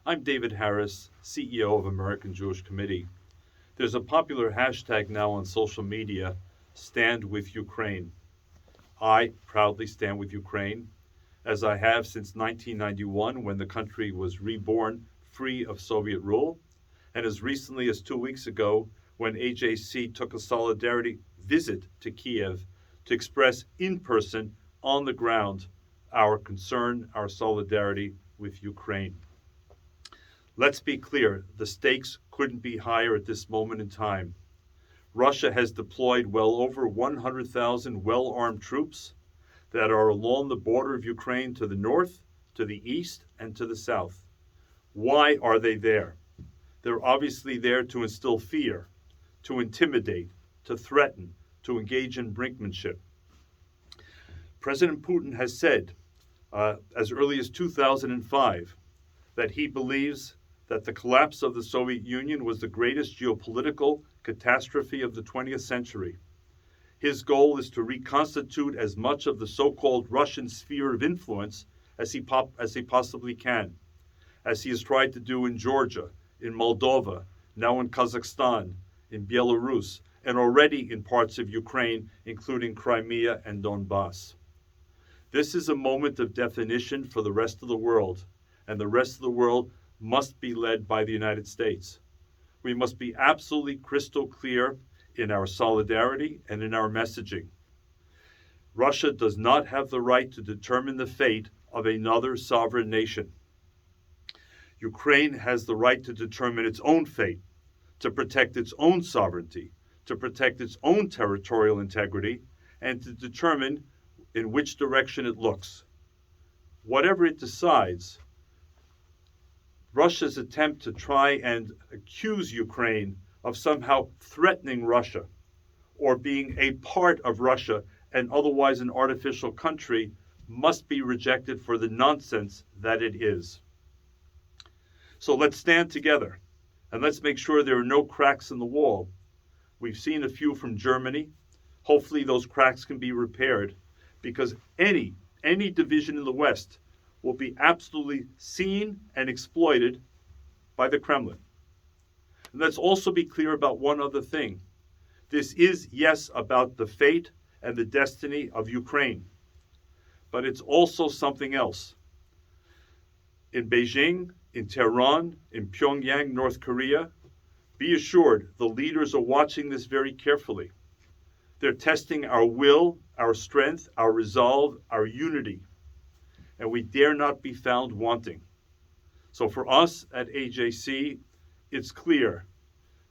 I'm David Harris, CEO of American Jewish Committee. There's a popular hashtag now on social media, Stand with Ukraine. I proudly stand with Ukraine, as I have since 1991 when the country was reborn free of Soviet rule, and as recently as 2 weeks ago when AJC took a solidarity visit to Kiev to express in person, on the ground, our concern, our solidarity with Ukraine. Let's be clear, the stakes couldn't be higher at this moment in time. Russia has deployed well over 100,000 well-armed troops that are along the border of Ukraine to the north, to the east, and to the south. Why are they there? They're obviously there to instill fear, to intimidate, to threaten, to engage in brinkmanship. President Putin has said, as early as 2005, that he believes that the collapse of the Soviet Union was the greatest geopolitical catastrophe of the 20th century. His goal is to reconstitute as much of the so-called Russian sphere of influence as he possibly can, as he has tried to do in Georgia, in Moldova, now in Kazakhstan, in Belarus, and already in parts of Ukraine, including Crimea and Donbass. This is a moment of definition for the rest of the world, and the rest of the world must be led by the United States. We must be absolutely crystal clear in our solidarity and in our messaging. Russia does not have the right to determine the fate of another sovereign nation. Ukraine has the right to determine its own fate, to protect its own sovereignty, to protect its own territorial integrity, and to determine in which direction it looks. Whatever it decides, Russia's attempt to try and accuse Ukraine of somehow threatening Russia or being a part of Russia and otherwise an artificial country must be rejected for the nonsense that it is. So let's stand together and let's make sure there are no cracks in the wall. We've seen a few from Germany. Hopefully those cracks can be repaired, because any division in the West will be absolutely seen and exploited by the Kremlin. And let's also be clear about one other thing. This is, yes, about the fate and the destiny of Ukraine, but it's also something else. In Beijing, in Tehran, in Pyongyang, North Korea, be assured the leaders are watching this very carefully. They're testing our will, our strength, our resolve, our unity, and we dare not be found wanting. So for us at AJC, it's clear.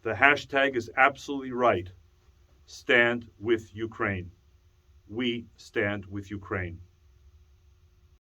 The hashtag is absolutely right. Stand with Ukraine. We stand with Ukraine.